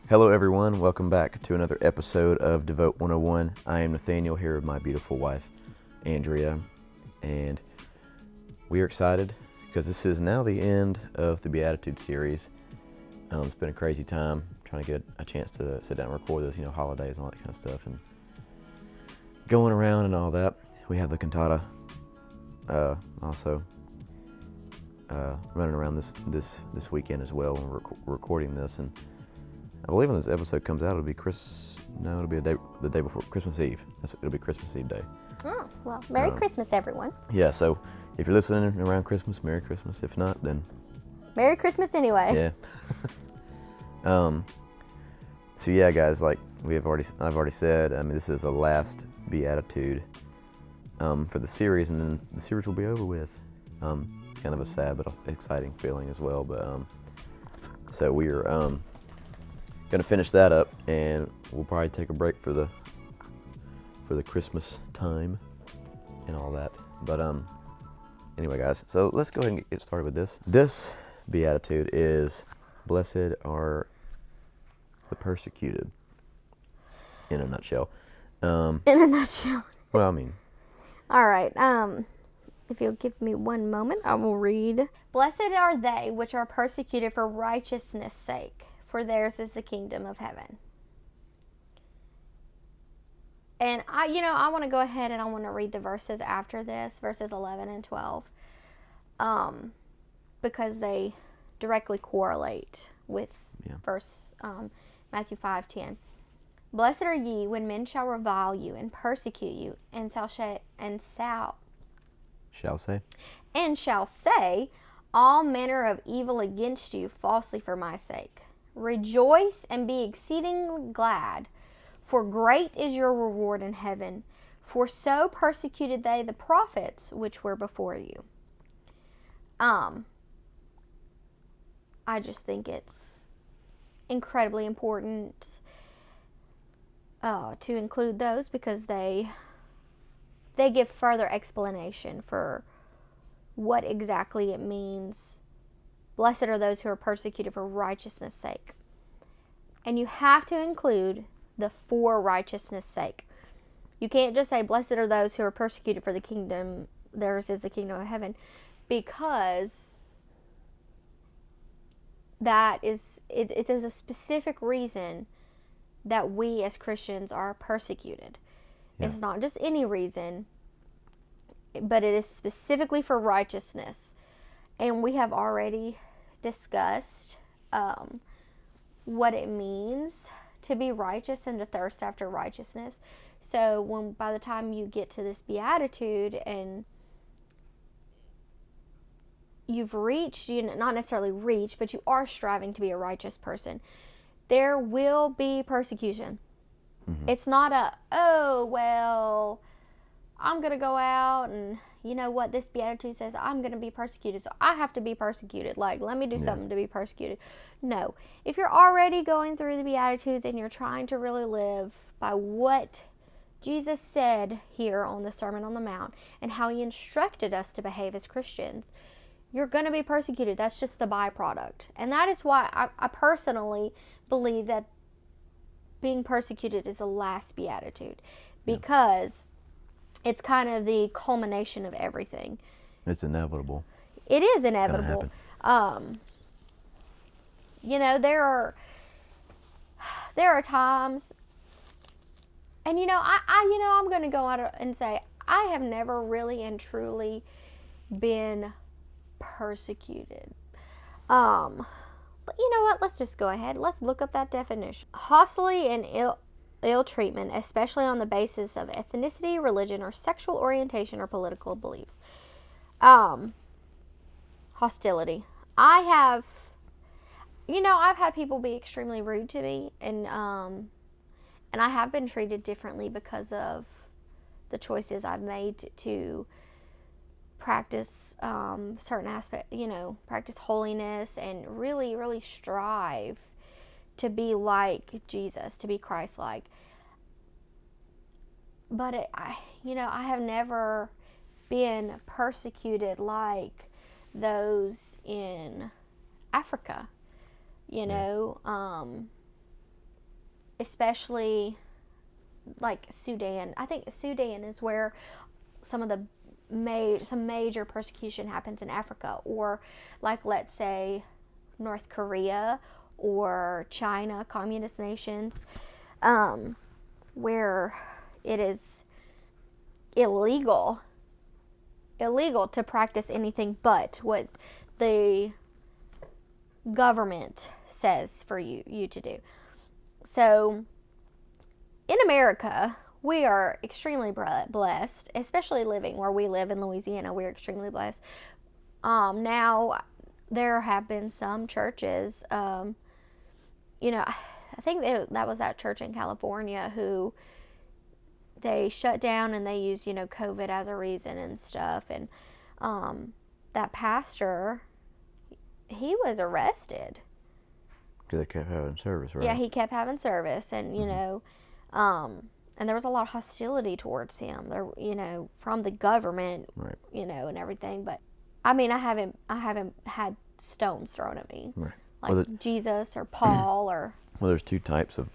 Hello everyone, welcome back to another episode of Devote 101. I am Nathaniel here with my beautiful wife, Andrea, and we are excited because this is now the end of the Beatitude series. It's been a crazy time trying to get a chance to sit down and record this, holidays and all that kind of stuff, and going around and all that. We have the cantata also running around this weekend as well when we're recording this, and I believe when this episode comes out, it'll be the day before Christmas Eve. It'll be Christmas Eve day. Oh, well, Merry Christmas, everyone. Yeah, so if you're listening around Christmas, Merry Christmas. If not, then Merry Christmas anyway. Yeah. So yeah, guys, like I've already said, this is the last Beatitude for the series, and then the series will be over with. Kind of a sad but exciting feeling as well. But so we're gonna finish that up, and we'll probably take a break for the Christmas time and all that. But anyway, guys, so let's go ahead and get started with this. This Beatitude is, "Blessed are the persecuted," in a nutshell. In a nutshell. Well, I mean. All right. If you'll give me one moment, I will read. "Blessed are they which are persecuted for righteousness' sake, for theirs is the kingdom of heaven." And I want to go ahead and I want to read the verses after this, verses 11 and 12, because they directly correlate with verse Matthew 5:10. "Blessed are ye when men shall revile you and persecute you, and shall say all manner of evil against you falsely for my sake. Rejoice and be exceeding glad, for great is your reward in heaven. For so persecuted they the prophets which were before you." I just think it's incredibly important to include those, because they give further explanation for what exactly it means. Blessed are those who are persecuted for righteousness' sake. And you have to include the "for righteousness' sake." You can't just say, "Blessed are those who are persecuted for the kingdom, theirs is the kingdom of heaven," because it is a specific reason that we as Christians are persecuted. Yeah. It's not just any reason, but it is specifically for righteousness. And we have already discussed what it means to be righteous and to thirst after righteousness. So by the time you get to this Beatitude and you've reached, not necessarily reached, but you are striving to be a righteous person, there will be persecution. Mm-hmm. It's not I'm going to go out and, this Beatitude says I'm going to be persecuted, so I have to be persecuted. Like, let me do something to be persecuted. No. If you're already going through the Beatitudes and you're trying to really live by what Jesus said here on the Sermon on the Mount and how he instructed us to behave as Christians, you're going to be persecuted. That's just the byproduct. And that is why I personally believe that being persecuted is the last Beatitude, because it's kind of the culmination of everything. It's inevitable. It is inevitable. There are times, and I'm going to go out and say I have never really and truly been persecuted. But you know what? Let's just go ahead. Let's look up that definition. Hostility and ill treatment, especially on the basis of ethnicity, religion, or sexual orientation or political beliefs. Hostility. I've had people be extremely rude to me, and I have been treated differently because of the choices I've made to practice certain aspects, practice holiness and really, really strive to be like Jesus, to be Christ-like. But I have never been persecuted like those in Africa. especially like Sudan. I think Sudan is where some of the some major persecution happens in Africa, or like let's say North Korea or China, communist nations, where it is illegal to practice anything but what the government says for you to do. So in America, we are extremely blessed, especially living where we live in Louisiana. We're extremely blessed. Now, there have been some churches, I think that was that church in California who they shut down and they used, COVID as a reason and stuff. And that pastor, he was arrested. Because they kept having service, right? Yeah, he kept having service, and and there was a lot of hostility towards him there, from the government, right. And everything. But I mean, I haven't had stones thrown at me, right. like Jesus or Paul or. Well, there's two types of,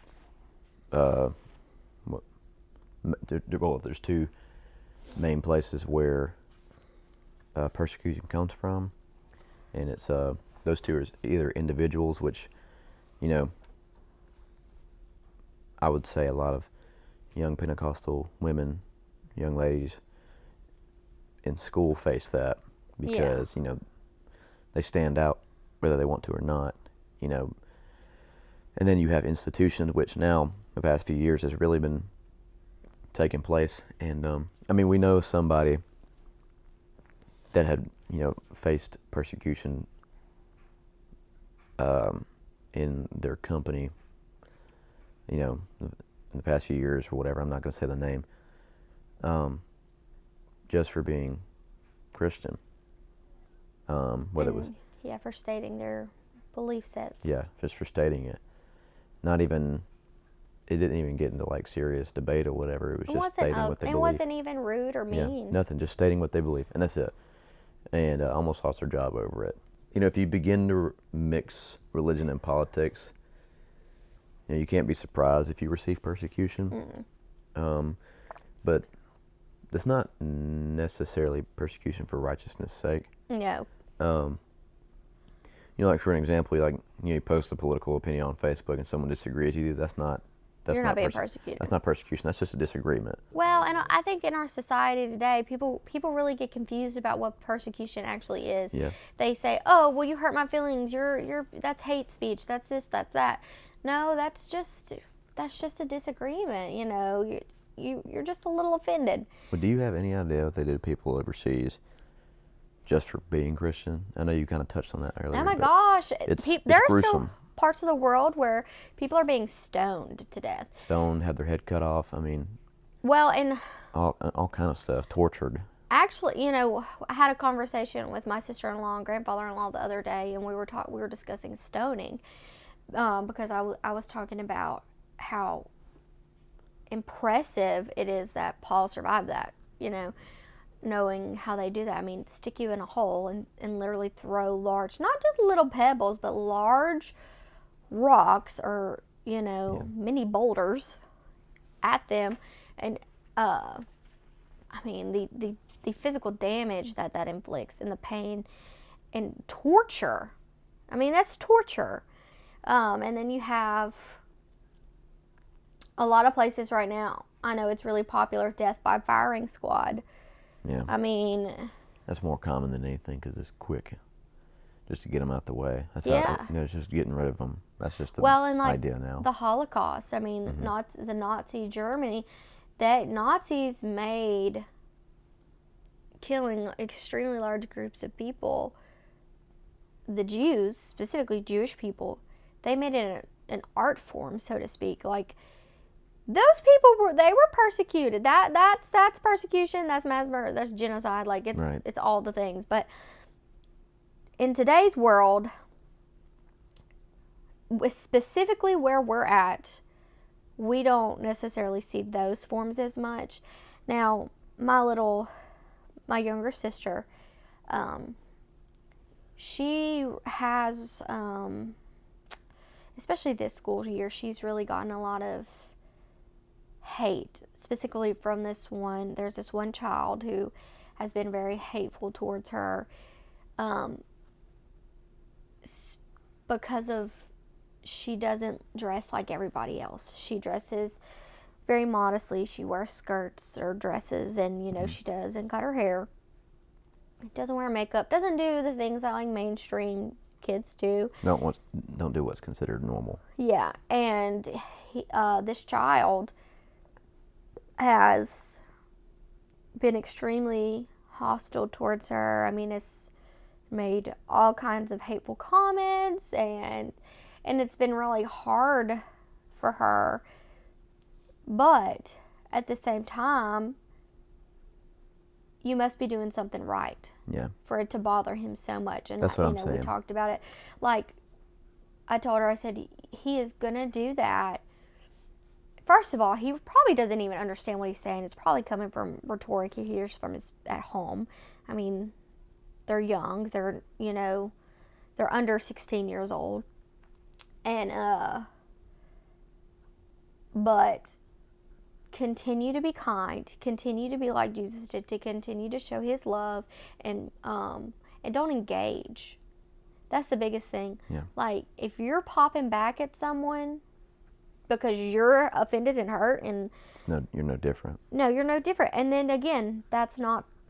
there's two main places where persecution comes from, and it's those two are either individuals, which, I would say a lot of young Pentecostal women, young ladies in school face that because, they stand out whether they want to or not, And then you have institutions, which now, the past few years, has really been taking place. And, we know somebody that had, faced persecution in their company, in the past few years or whatever. I'm not going to say the name, just for being Christian. Whether it was for stating their belief sets. Yeah, just for stating it. Not even, it didn't even get into like serious debate or whatever. It was just stating what they believe. It wasn't even rude or mean. Yeah, nothing, just stating what they believe, and that's it. And almost lost their job over it. If you begin to mix religion and politics, you can't be surprised if you receive persecution. But it's not necessarily persecution for righteousness' sake. No. Like for an example, you post a political opinion on Facebook and someone disagrees with you. You're not being persecuted. That's not persecution. That's just a disagreement. Well, and I think in our society today, people really get confused about what persecution actually is. Yeah. They say, "Oh, well, you hurt my feelings. That's hate speech. That's this. That's that." No, that's just a disagreement. You're just a little offended. Well, do you have any idea what they did to people overseas just for being Christian? I know you kind of touched on that earlier. Oh my gosh, it's there are gruesome. still parts of the world where people are being stoned to death. Stoned, have their head cut off. Well, and all kind of stuff, tortured. Actually, I had a conversation with my sister-in-law and grandfather-in-law the other day, and we were discussing stoning, because I was talking about how impressive it is that Paul survived that, knowing how they do that. Stick you in a hole and literally throw large, not just little pebbles, but large rocks or, mini boulders at them. And, the physical damage that inflicts and the pain and torture. That's torture. And then you have a lot of places right now. I know it's really popular, death by firing squad. Yeah. That's more common than anything because it's quick, just to get them out the way. That's how it's just getting rid of them. That's just the idea now. The Holocaust. The Nazi Germany, that Nazis made killing extremely large groups of people. The Jews, specifically Jewish people, they made it an art form, so to speak. Like, those people were persecuted. That's persecution. That's mass murder. That's genocide. Like, it's all the things. But in today's world, specifically where we're at, we don't necessarily see those forms as much. Now, my younger sister, she has especially this school year, she's really gotten a lot of hate, specifically from this one. There's this one child who has been very hateful towards her, because of she doesn't dress like everybody else. She dresses very modestly. She wears skirts or dresses, and she does, and cut her hair. Doesn't wear makeup. Doesn't do the things that like mainstream kids do. Don't do what's considered normal. Yeah, and this child has been extremely hostile towards her. I mean, it's made all kinds of hateful comments, and it's been really hard for her. But at the same time, you must be doing something right. Yeah. For it to bother him so much. And that's what I'm saying. We talked about it. Like, I told her, I said, he is going to do that. First of all, he probably doesn't even understand what he's saying. It's probably coming from rhetoric he hears from his at home. I mean, they're young. They're, they're under 16 years old. And, but continue to be kind, continue to be like Jesus did, to continue to show his love, and don't engage. That's the biggest thing. Yeah. Like, if you're popping back at someone because you're offended and hurt, and you're no different. No, you're no different. And then again,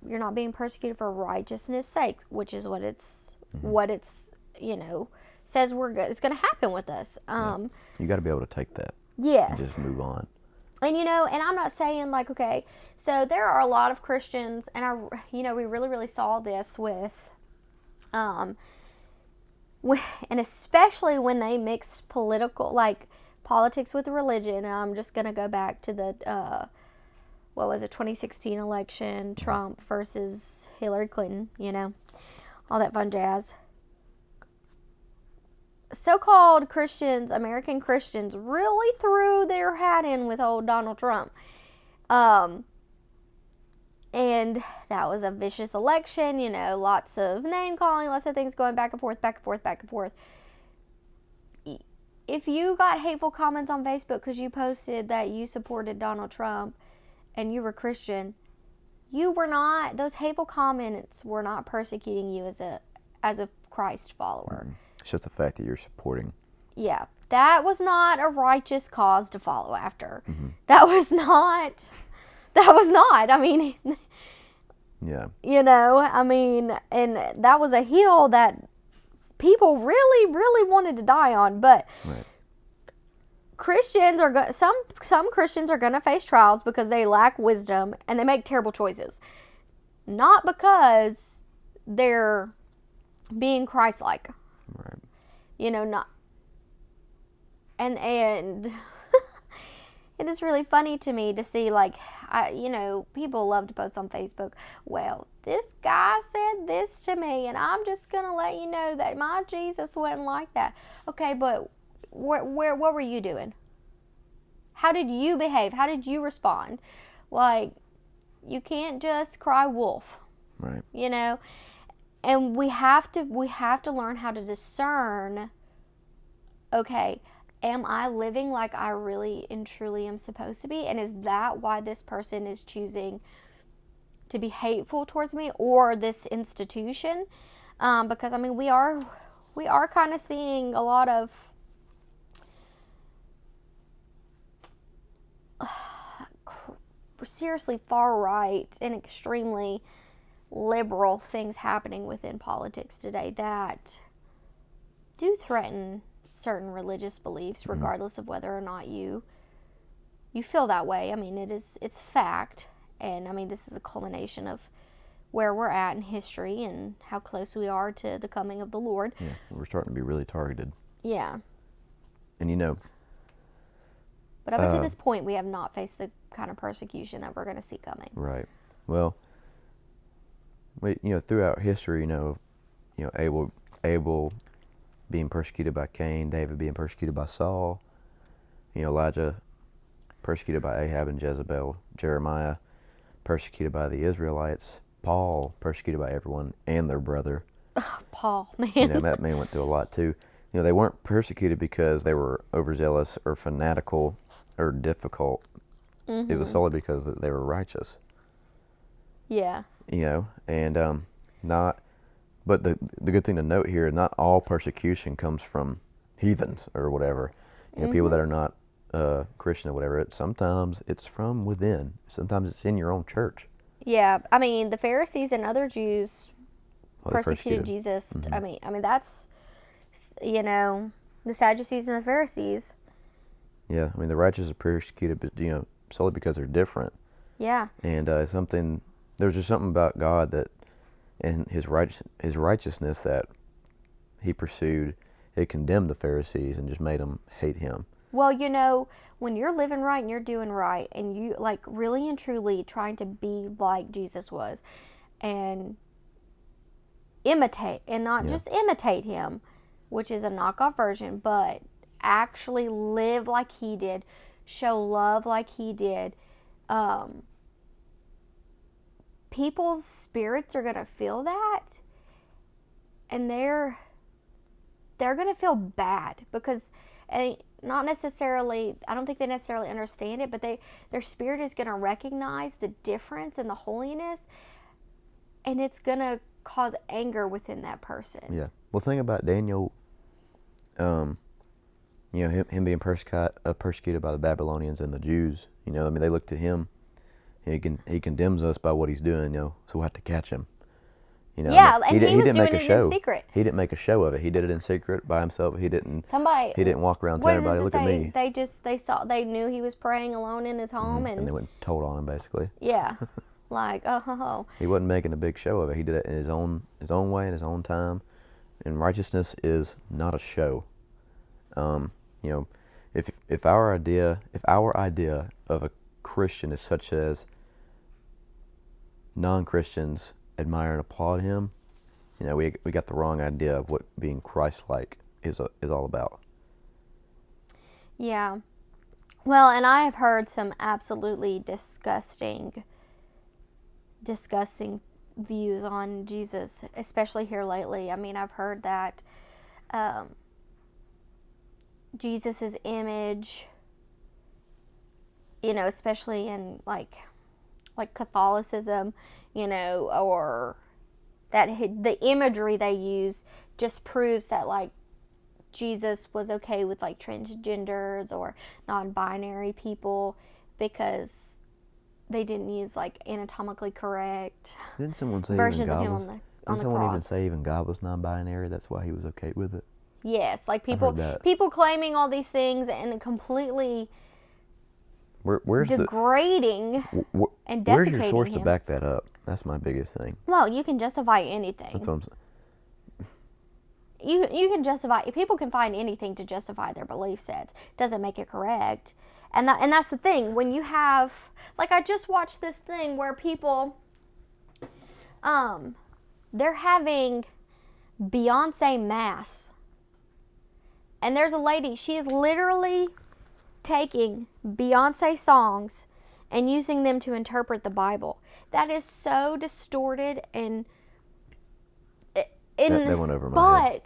you're not being persecuted for righteousness' sake, which is what it's says we're good. It's going to happen with us. You got to be able to take that. Yes. And just move on. And and I'm not saying like, okay, so there are a lot of Christians, and we really, really saw this with, and especially when they mix politics with religion. And I'm just gonna go back to the 2016 election, Trump versus Hillary Clinton, all that fun jazz. So-called Christians, American Christians, really threw their hat in with old Donald Trump. And that was a vicious election, lots of name-calling, lots of things going back and forth, back and forth, back and forth. If you got hateful comments on Facebook because you posted that you supported Donald Trump and you were Christian, those hateful comments were not persecuting you as a Christ follower. Mm-hmm. It's just the fact that you're supporting. Yeah, that was not a righteous cause to follow after. Mm-hmm. That was not. I mean, yeah. I mean, and that was a hill that people really, really wanted to die on. But right. Christians some Christians are going to face trials because they lack wisdom and they make terrible choices, not because they're being Christ-like. Right. Not. And it is really funny to me to see, like, people love to post on Facebook, well, this guy said this to me, and I'm just going to let you know that my Jesus wasn't like that. Okay, but what were you doing? How did you behave? How did you respond? Like, you can't just cry wolf. Right. And we have to learn how to discern, okay, am I living like I really and truly am supposed to be? And is that why this person is choosing to be hateful towards me or this institution? Because, I mean, we are kind of seeing a lot of seriously far right and extremely liberal things happening within politics today that do threaten certain religious beliefs, regardless of whether or not you feel that way. I mean, it's fact, and I mean, this is a culmination of where we're at in history and how close we are to the coming of the Lord. Yeah, we're starting to be really targeted. Yeah. And but up to this point, we have not faced the kind of persecution that we're going to see coming. Right. Well, throughout history, Abel being persecuted by Cain, David being persecuted by Saul, Elijah persecuted by Ahab and Jezebel, Jeremiah persecuted by the Israelites, Paul persecuted by everyone and their brother. Oh, Paul, man. That man went through a lot too. they weren't persecuted because they were overzealous or fanatical or difficult. It was solely because they were righteous. Yeah. And not. But the good thing to note here, not all persecution comes from heathens or whatever. People that are not Christian or whatever. Sometimes it's from within. Sometimes it's in your own church. Yeah, I mean, the Pharisees and other Jews persecuted Jesus. I mean that's, the Sadducees and the Pharisees. Yeah, I mean the righteous are persecuted, but solely because they're different. Yeah. And there's just something about God that, and his righteousness that he pursued. It condemned the Pharisees and just made them hate him. Well, when you're living right and you're doing right and you like really and truly trying to be like Jesus was and imitate, and not just imitate him, which is a knockoff version, but actually live like he did, show love like he did, people's spirits are going to feel that, and they're going to feel bad because, and not necessarily, I don't think they necessarily understand it, but their spirit is going to recognize the difference and the holiness, and it's going to cause anger within that person. Yeah. Well, think about Daniel, him being persecuted by the Babylonians and the Jews. They looked at him. He condemns us by what he's doing, so we'll have to catch him. Yeah, and he was didn't doing make a it show. in secret. He didn't make a show of it. He did it in secret by himself. He didn't walk around telling everybody, look at me. They knew he was praying alone in his home, and they went and told on him basically. Yeah, like oh. He wasn't making a big show of it. He did it in his own way, in his own time. And righteousness is not a show. If our idea of a Christian is such as non-Christians admire and applaud him, we got the wrong idea of what being Christ-like is all about. Yeah. Well, and I have heard some absolutely disgusting views on Jesus, especially here lately. I mean, I've heard that Jesus's image, especially in like Catholicism, or that the imagery they use just proves that like Jesus was okay with like transgenders or non-binary people because they didn't use like anatomically correct Didn't someone say versions even of God him was? on Didn't the someone cross. even say even God was non-binary? That's why he was okay with it. Yes, like people claiming all these things and completely where's degrading and desiccating where's your source him. to back that up? That's my biggest thing. Well, you can justify anything. That's what I'm saying. You can justify. People can find anything to justify their belief sets. Doesn't make it correct. And that's the thing. When you have, like, I just watched this thing where people, they're having Beyonce mass, and there's a lady. She is literally taking Beyonce songs and using them to interpret the Bible. That is so distorted and that went over my head.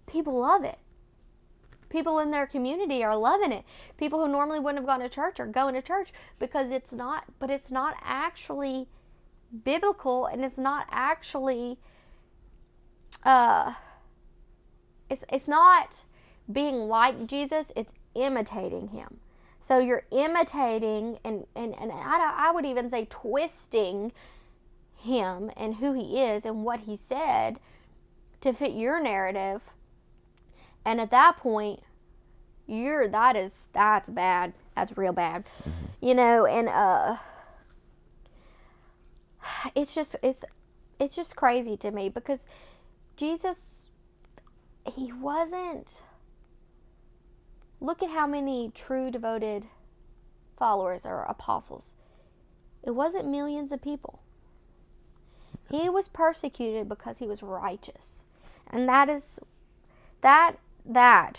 But people love it. People in their community are loving it. People who normally wouldn't have gone to church are going to church because it's not actually biblical, and it's not actually it's not being like Jesus, it's imitating him. So you're imitating and I would even say twisting him and who he is and what he said to fit your narrative. And at that point, that's bad. That's real bad. And it's just crazy to me because Jesus, he wasn't. Look at how many true devoted followers or apostles. It wasn't millions of people. He was persecuted because he was righteous. And that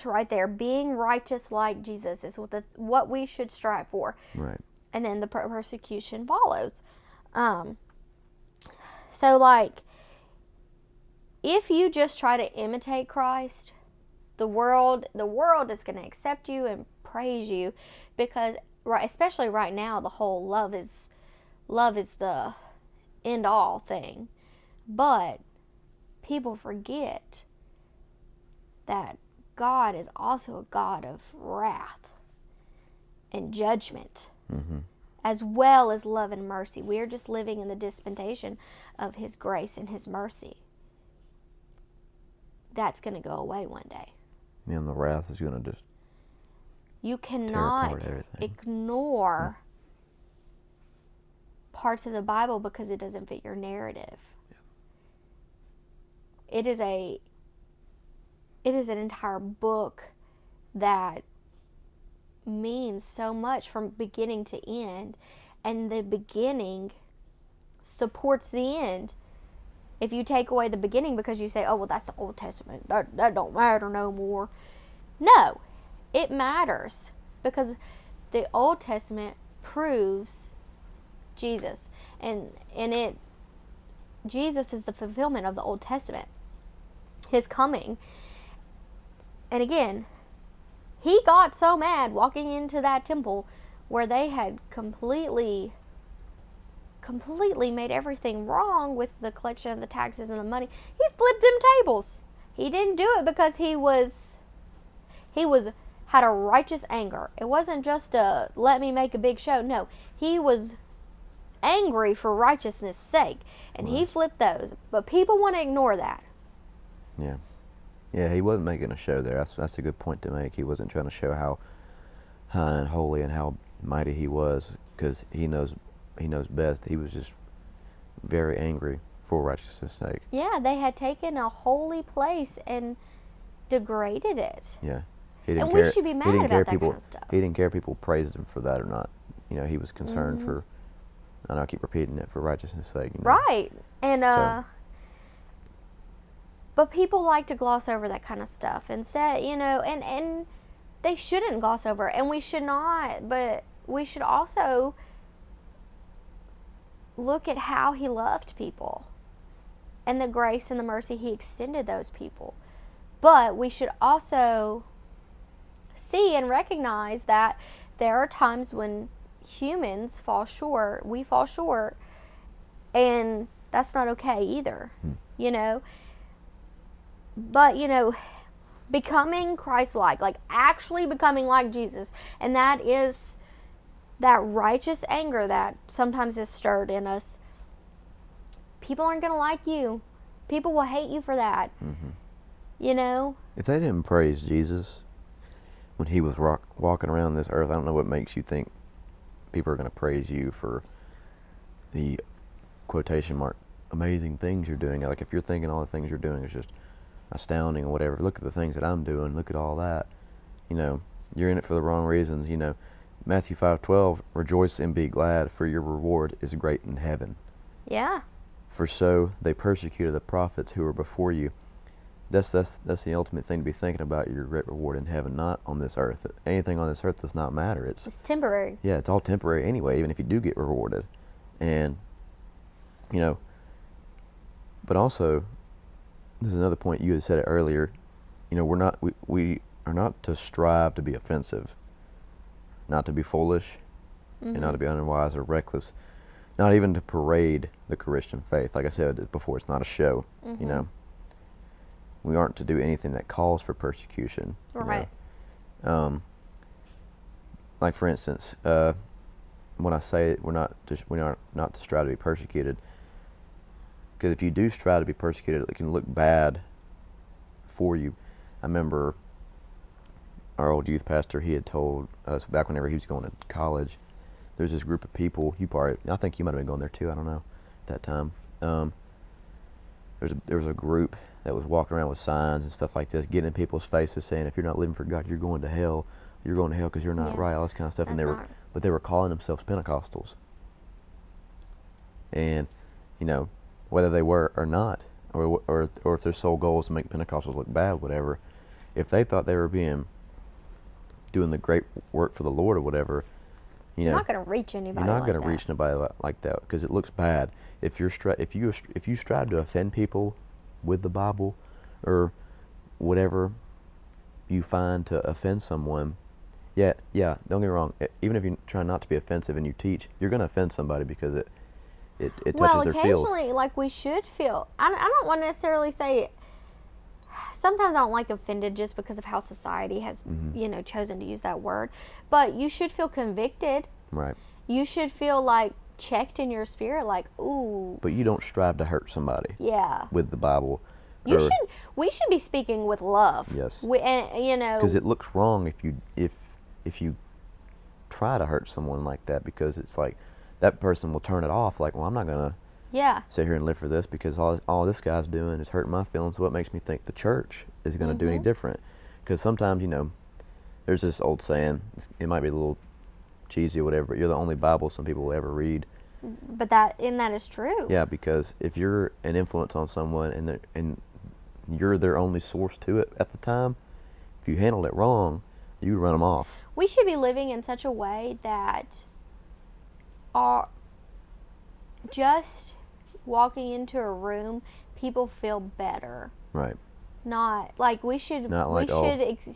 right there, being righteous like Jesus, is what we should strive for. Right. And then the persecution follows. So like, if you just try to imitate Christ, the world is going to accept you and praise you, because especially right now, the whole love is the end all thing. But people forget that God is also a God of wrath and judgment, as well as love and mercy. We are just living in the dispensation of His grace and His mercy. That's going to go away one day. And the wrath is going to just You tear cannot apart everything. ignore parts of the Bible because it doesn't fit your narrative. Yeah. It is an entire book that means so much from beginning to end, and the beginning supports the end. If you take away the beginning because you say, oh, well, that's the Old Testament, that don't matter no more. No, it matters, because the Old Testament proves Jesus, and Jesus is the fulfillment of the Old Testament, His coming. And again, He got so mad walking into that temple where they had completely made everything wrong with the collection of the taxes and the money. He flipped them tables. He didn't do it because he had a righteous anger. It wasn't just a let me make a big show. No, he was angry for righteousness' sake, and he flipped those. But people want to ignore that. Yeah. Yeah, he wasn't making a show there. That's a good point to make. He wasn't trying to show how high and holy and how mighty he was, because he knows best. He was just very angry for righteousness' sake. Yeah, they had taken a holy place and degraded it. Yeah. And we should be mad about that kind of stuff. He didn't care if people praised him for that or not. You know, he was concerned for, and I keep repeating it, for righteousness' sake. You know? Right. And but people like to gloss over that kind of stuff and say, you know, and they shouldn't gloss over it, and we should not, but we should also look at how He loved people and the grace and the mercy He extended those people. But we should also see and recognize that there are times when humans fall short, we fall short, and that's not okay either, you know. But, you know, becoming Christ-like, like actually becoming like Jesus, and that is that righteous anger that sometimes is stirred in us. People aren't going to like you. People will hate you for that. You know? If they didn't praise Jesus when He was walking around this earth, I don't know what makes you think people are going to praise you for the quotation mark amazing things you're doing. Like, if you're thinking all the things you're doing is just astounding or whatever, look at the things that I'm doing, look at all that. You know, you're in it for the wrong reasons. You know, Matthew 5:12, rejoice and be glad, for your reward is great in heaven. Yeah. For so they persecuted the prophets who were before you. That's the ultimate thing to be thinking about, your great reward in heaven, not on this earth. Anything on this earth does not matter. It's temporary. Yeah, it's all temporary anyway, even if you do get rewarded. And, you know, but also, this is another point, you had said it earlier, you know, we are not to strive to be offensive, not to be foolish, and not to be unwise or reckless, not even to parade the Christian faith. Like I said before, it's not a show, you know. We aren't to do anything that calls for persecution. Right. Like, for instance, when I say we are not to strive to be persecuted, because if you do strive to be persecuted, it can look bad for you. I remember our old youth pastor, he had told us back whenever he was going to college, there's this group of people, I think you might have been going there too, I don't know, at that time. There was a group that was walking around with signs and stuff like this, getting in people's faces saying, if you're not living for God, you're going to hell. You're going to hell because you're not right, all this kind of stuff. But they were calling themselves Pentecostals. And, you know, whether they were or not, or if their sole goal is to make Pentecostals look bad, whatever, if they thought they were doing the great work for the Lord or whatever, you know, you're not going to reach anybody. You're not going to reach nobody like that, because it looks bad. If you strive to offend people with the Bible or whatever you find to offend someone, yeah, don't get me wrong. Even if you try not to be offensive and you teach, you're going to offend somebody because it touches their feels. Occasionally, like, we should feel, I don't want to necessarily say, sometimes I don't like offended just because of how society has, chosen to use that word. But you should feel convicted. Right. You should feel like checked in your spirit, like, ooh. But you don't strive to hurt somebody. Yeah. With the Bible. We should be speaking with love. Yes. Because it looks wrong if you try to hurt someone like that, because it's like that person will turn it off. Like, well, I'm not gonna sit here and live for this because all this guy's doing is hurting my feelings. So what makes me think the church is going to do any different? Because sometimes, there's this old saying, it might be a little cheesy or whatever, but you're the only Bible some people will ever read. But that is true. Yeah, because if you're an influence on someone and you're their only source to it at the time, if you handle it wrong, you run them off. We should be living in such a way that just walking into a room, people feel better. Right. Not like we should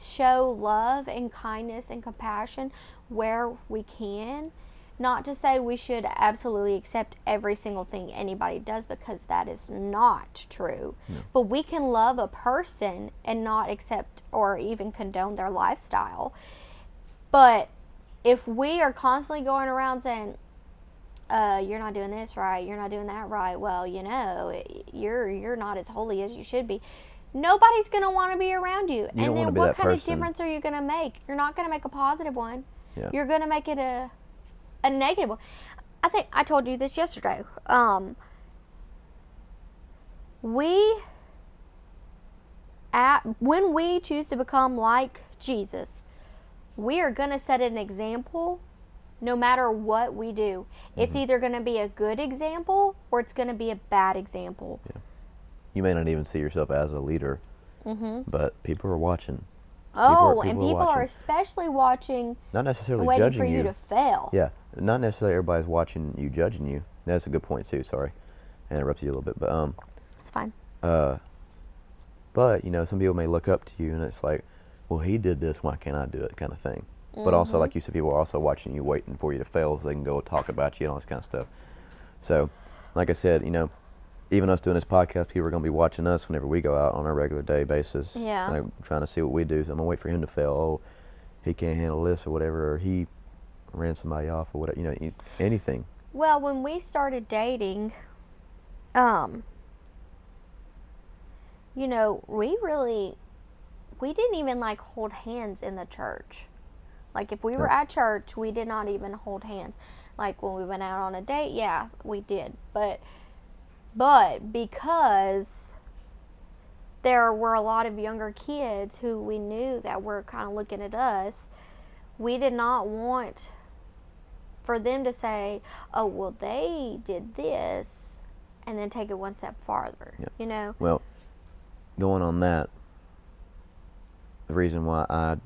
show love and kindness and compassion where we can. Not to say we should absolutely accept every single thing anybody does, because that is not true. No. But we can love a person and not accept or even condone their lifestyle. But if we are constantly going around saying, you're not doing this right, you're not doing that right, well, you're not as holy as you should be, nobody's going to want to be around you. And then what kind of difference are you going to make? You're not going to make a positive one. Yeah. You're going to make it a negative one. I think I told you this yesterday. When we choose to become like Jesus, we are going to set an example no matter what we do. It's either going to be a good example or it's going to be a bad example. Yeah. You may not even see yourself as a leader, but people are watching. People are especially watching. Not necessarily waiting judging for you to fail. Yeah, not necessarily everybody's watching you, judging you. That's a good point too. Sorry, I interrupted you a little bit, but it's fine. But some people may look up to you, and it's like, well, he did this, why can't I do it, kind of thing. But also, like you said, people are also watching you, waiting for you to fail so they can go talk about you and all this kind of stuff. So, like I said, even us doing this podcast, people are going to be watching us whenever we go out on a regular day basis. Yeah. Like, trying to see what we do. So I'm going to wait for him to fail. Oh, he can't handle this or whatever, or he ran somebody off or whatever, anything. Well, when we started dating, we didn't even like hold hands in the church. Like, if we were at church, we did not even hold hands. Like, when we went out on a date, yeah, we did. But because there were a lot of younger kids who we knew that were kind of looking at us, we did not want for them to say, oh, well, they did this, and then take it one step farther, Well, going on that, the reason why I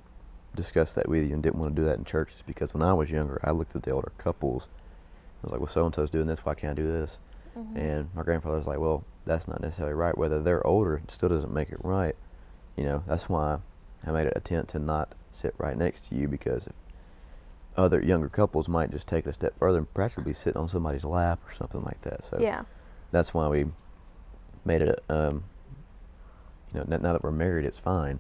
discussed that with you and didn't want to do that in church is because when I was younger, I looked at the older couples. I was like, well, so-and-so's doing this, why can't I do this? And my grandfather was like, well, that's not necessarily right. Whether they're older, it still doesn't make it right. That's why I made an attempt to not sit right next to you, because if other younger couples might just take it a step further and practically be sitting on somebody's lap or something like that. So that's why we made it, now that we're married, it's fine.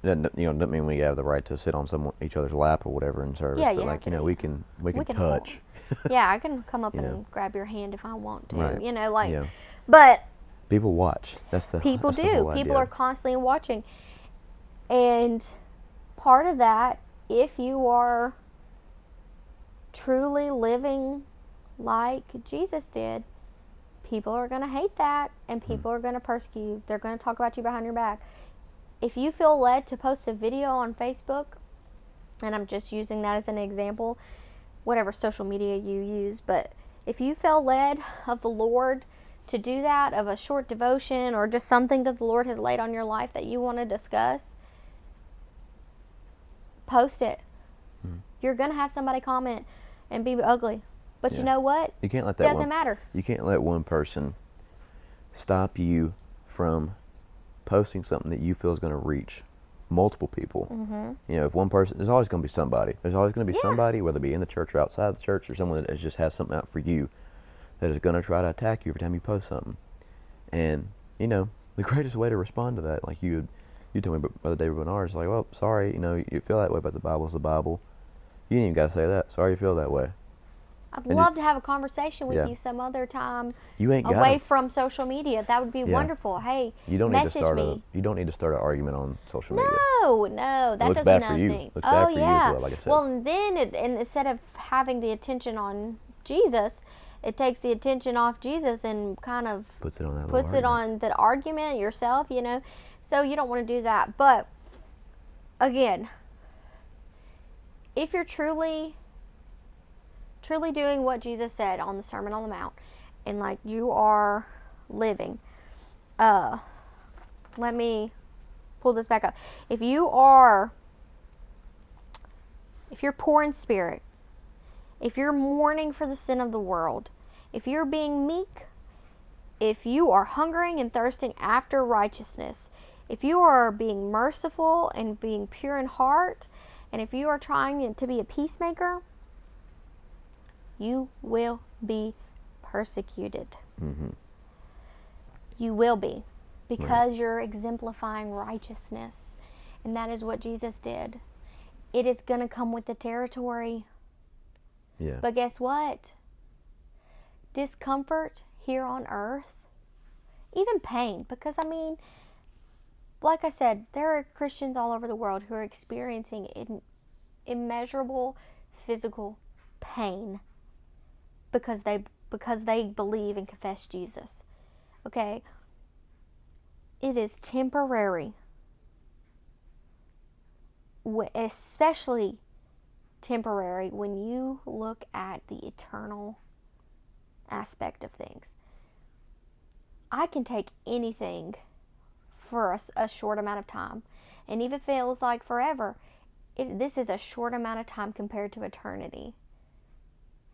Doesn't mean we have the right to sit on each other's lap or whatever in service. Yeah, but we can touch. Yeah, I can come up and grab your hand if I want to. Right. But people watch. People do. The whole People idea. are constantly watching, and part of that, if you are truly living like Jesus did, people are going to hate that, and people are going to persecute you. They're going to talk about you behind your back. If you feel led to post a video on Facebook, and I'm just using that as an example, whatever social media you use, but if you feel led of the Lord to do that, of a short devotion or just something that the Lord has laid on your life that you want to discuss, post it. You're going to have somebody comment and be ugly. But you know what? You can't let that doesn't matter. You can't let one person stop you from posting something that you feel is going to reach multiple people. You know, if one person, there's always going to be somebody. There's always going to be somebody, whether it be in the church or outside the church, or someone that just has something out for you that is going to try to attack you every time you post something. And, you know, the greatest way to respond to that, like you told me, Brother David Bernard, is like, well, sorry, you know, you feel that way, but the Bible's the Bible. You ain't even got to say that. Sorry you feel that way. I'd love to have a conversation with you some other time. You ain't away from social media. That would be wonderful. Hey, you don't need to message start me. You don't need to start an argument on social media. No, that does nothing. For you. Looks bad for you as well, like I said. Well, and then instead of having the attention on Jesus, it takes the attention off Jesus and kind of puts it on the argument yourself, you know. So you don't want to do that. But again, if you're truly doing what Jesus said on the Sermon on the Mount, and like you are living, let me pull this back up. If you're poor in spirit, if you're mourning for the sin of the world, if you're being meek, if you are hungering and thirsting after righteousness, if you are being merciful and being pure in heart, and if you are trying to be a peacemaker, you will be persecuted. You will be, because you're exemplifying righteousness, and that is what Jesus did. It is going to come with the territory. Yeah. But guess what? Discomfort here on earth, even pain, because I mean, like I said, there are Christians all over the world who are experiencing immeasurable physical pain because they believe and confess Jesus. Okay? It is temporary. Especially temporary when you look at the eternal aspect of things. I can take anything for a short amount of time, and even if it feels like forever, this is a short amount of time compared to eternity.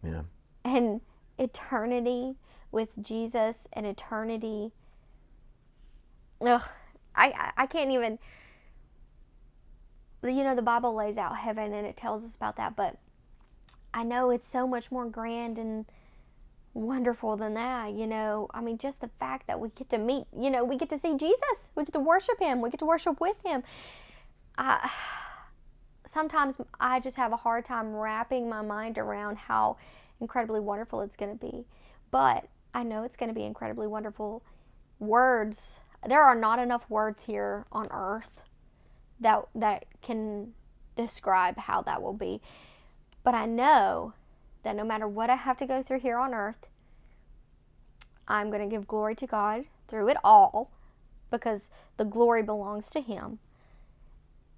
Yeah. And eternity with Jesus, and eternity, I can't even, you know, the Bible lays out heaven and it tells us about that, but I know it's so much more grand and wonderful than that, you know. I mean, just the fact that we get to meet, you know, we get to see Jesus, we get to worship him, we get to worship with him. Sometimes I just have a hard time wrapping my mind around how incredibly wonderful it's going to be, but I know it's going to be incredibly wonderful. Words, there are not enough words here on earth that can describe how that will be, but I know that no matter what I have to go through here on earth, I'm going to give glory to God through it all, because the glory belongs to him.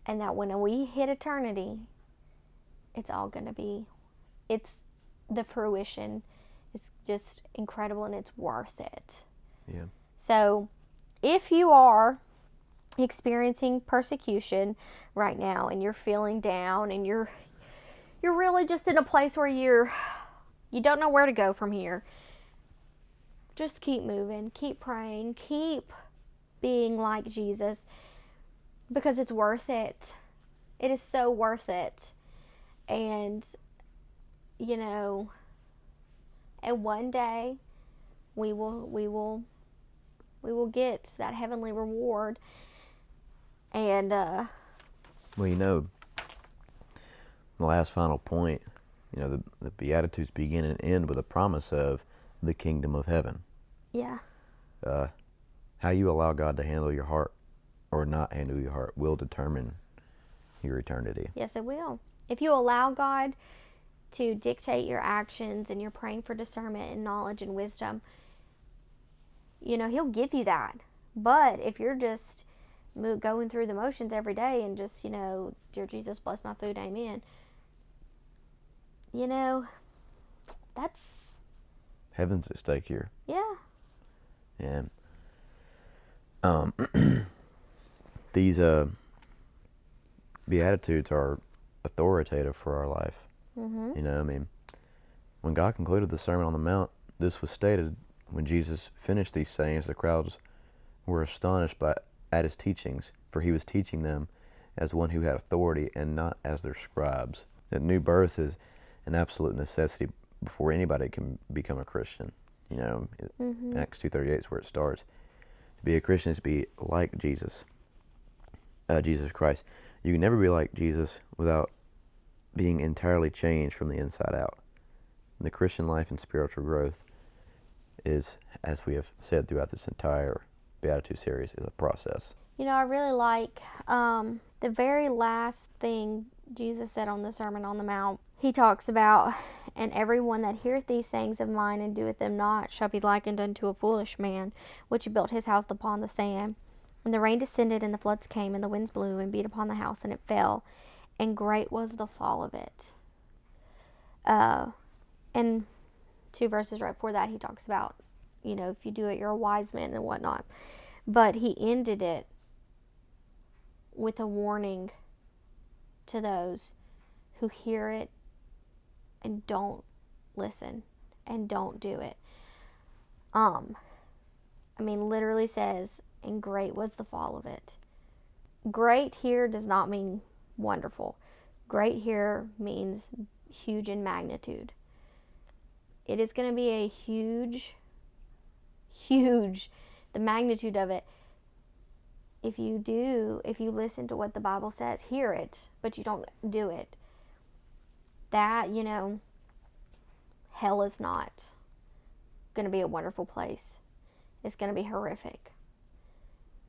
And that when we hit eternity, it's all going to be, it's the fruition. It's just incredible, and it's worth it. Yeah. So if you are experiencing persecution right now, and you're feeling down, and you're really just in a place where you don't know where to go from here, just keep moving, keep praying, keep being like Jesus, because it's worth it. It is so worth it. And, you know, and one day we will get that heavenly reward. And well, you know, the last final point, you know, the Beatitudes begin and end with a promise of the kingdom of heaven. Yeah. How you allow God to handle your heart or not handle your heart will determine your eternity. Yes, it will. If you allow God to dictate your actions, and you're praying for discernment and knowledge and wisdom, you know, he'll give you that. But if you're just going through the motions every day and just, you know, dear Jesus, bless my food, amen, you know, that's... Heaven's at stake here. Yeah. And these Beatitudes are authoritative for our life. Mm-hmm. You know, I mean, when God concluded the Sermon on the Mount, this was stated When Jesus finished these sayings, the crowds were astonished at his teachings, for he was teaching them as one who had authority and not as their scribes. That new birth is an absolute necessity before anybody can become a Christian. You know, Acts 2:38 is where it starts. To be a Christian is to be like Jesus, Jesus Christ. You can never be like Jesus without being entirely changed from the inside out. The Christian life and spiritual growth is, as we have said throughout this entire Beatitude series, is a process. You know, I really like the very last thing Jesus said on the Sermon on the Mount. He talks about, and everyone that heareth these sayings of mine and doeth them not shall be likened unto a foolish man, which built his house upon the sand. And the rain descended, and the floods came, and the winds blew and beat upon the house, and it fell, and great was the fall of it. And 2 verses right before that, he talks about, you know, if you do it, you're a wise man and whatnot. But he ended it with a warning to those who hear it and don't listen and don't do it. Literally says, and great was the fall of it. Great here does not mean wonderful. Great here means huge in magnitude. It is going to be a huge, the magnitude of it. If you listen to what the Bible says, hear it, but you don't do it, that, you know, hell is not going to be a wonderful place. It's going to be horrific.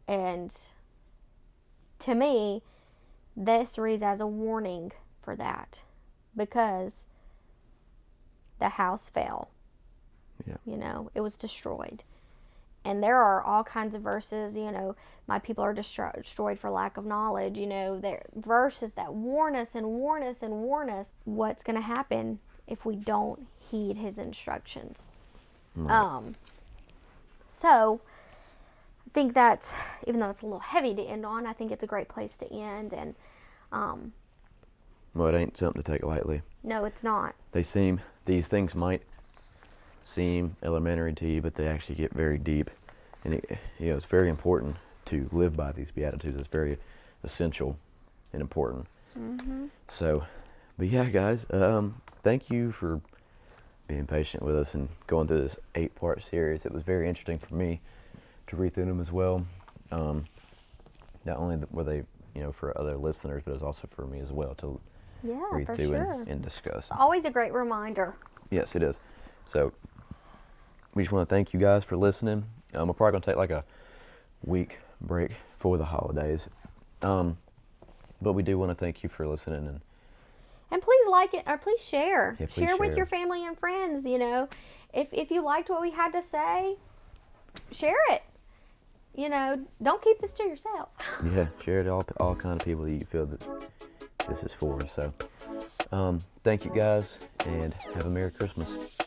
And to me, this reads as a warning for that, because the house fell. Yeah. You know, it was destroyed. And there are all kinds of verses, you know, my people are destroyed for lack of knowledge. You know, there are verses that warn us and warn us and warn us what's going to happen if we don't heed his instructions. Right. So I think that, even though it's a little heavy to end on, I think it's a great place to end. And Well, it ain't something to take lightly. no, it's not. These things might seem elementary to you, but they actually get very deep. And it's very important to live by these Beatitudes. It's very essential and important. So, but yeah, guys, thank you for being patient with us and going through this 8-part series. It was very interesting for me to read through them as well. Not only were they, you know, for other listeners, but it was also for me as well to read for through sure. and discuss. Always a great reminder. Yes, it is. So we just want to thank you guys for listening. We're probably going to take like a week break for the holidays. But we do want to thank you for listening. And please like it, or please share. Yeah, please share with share. your family and friends, you know. If you liked what we had to say, share it. You know, don't keep this to yourself. Yeah, share it to all kind of people that you feel that this is for. So thank you guys, and have a Merry Christmas.